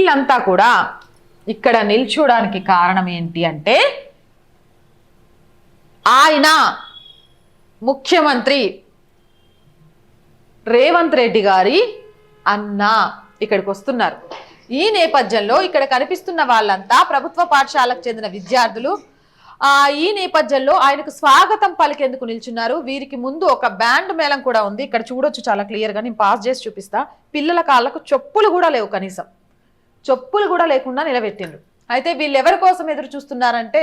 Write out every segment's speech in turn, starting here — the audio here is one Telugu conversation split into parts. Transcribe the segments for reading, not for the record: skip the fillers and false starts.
వీళ్ళంతా కూడా ఇక్కడ నిల్చోడానికి కారణం ఏంటి అంటే ఆయన ముఖ్యమంత్రి రేవంత్ రెడ్డి గారి అన్న ఇక్కడికి వస్తున్నారు. ఈ నేపథ్యంలో ఇక్కడ కనిపిస్తున్న వాళ్ళంతా ప్రభుత్వ పాఠశాలకు చెందిన విద్యార్థులు. ఈ నేపథ్యంలో ఆయనకు స్వాగతం పలికేందుకు నిల్చున్నారు. వీరికి ముందు ఒక బ్యాండ్ మేళం కూడా ఉంది. ఇక్కడ చూడొచ్చు చాలా క్లియర్గా, నేను పాస్ చేసి చూపిస్తా. పిల్లల కాళ్ళకు చెప్పులు కూడా లేవు, కనీసం చెప్పులు కూడా లేకుండా నిలబెట్టిండ్రు. అయితే వీళ్ళు ఎవరి కోసం ఎదురు చూస్తున్నారంటే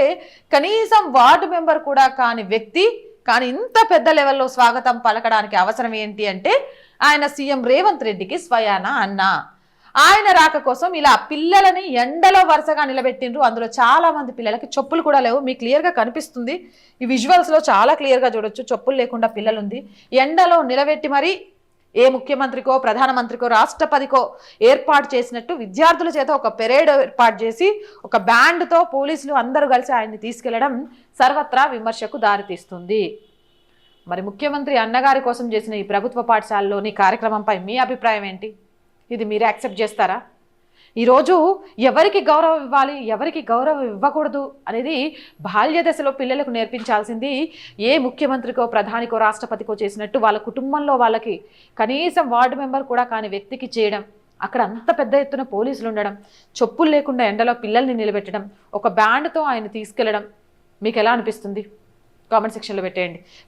కనీసం వార్డు మెంబర్ కూడా కాని వ్యక్తి, కానీ ఇంత పెద్ద లెవెల్లో స్వాగతం పలకడానికి అవసరం ఏంటి అంటే ఆయన సీఎం రేవంత్ రెడ్డికి స్వయాన అన్న. ఆయన రాక కోసం ఇలా పిల్లలని ఎండలో వరుసగా నిలబెట్టిండ్రు. అందులో చాలా మంది పిల్లలకి చెప్పులు కూడా లేవు. మీకు క్లియర్గా కనిపిస్తుంది, ఈ విజువల్స్లో చాలా క్లియర్గా చూడొచ్చు. చెప్పులు లేకుండా పిల్లలు ఉంది. ఎండలో నిలబెట్టి మరి ఏ ముఖ్యమంత్రికో ప్రధానమంత్రికో రాష్ట్రపతికో ఏర్పాటు చేసినట్టు విద్యార్థుల చేత ఒక పెరేడ్ ఏర్పాటు చేసి ఒక బ్యాండ్తో పోలీసులు అందరూ కలిసి ఆయన్ని తీసుకెళ్లడం సర్వత్రా విమర్శకు దారితీస్తుంది. మరి ముఖ్యమంత్రి అన్నగారి కోసం చేసిన ఈ ప్రభుత్వ పాఠశాలలోని కార్యక్రమంపై మీ అభిప్రాయం ఏంటి? ఇది మీరు యాక్సెప్ట్ చేస్తారా? ఈరోజు ఎవరికి గౌరవం ఇవ్వాలి, ఎవరికి గౌరవం ఇవ్వకూడదు అనేది బాల్య దశలో పిల్లలకు నేర్పించాల్సింది ఏ ముఖ్యమంత్రికో ప్రధానికో రాష్ట్రపతికో చేసినట్టు వాళ్ళ కుటుంబంలో వాళ్ళకి కనీసం వార్డు మెంబర్ కూడా కాని వ్యక్తికి చేయడం, అక్కడ అంత పెద్ద ఎత్తున పోలీసులు ఉండడం, చెప్పులు లేకుండా ఎండలో పిల్లల్ని నిలబెట్టడం, ఒక బ్యాండ్తో ఆయన తీసుకెళ్లడం మీకు ఎలా అనిపిస్తుంది? కామెంట్ సెక్షన్లో పెట్టేయండి.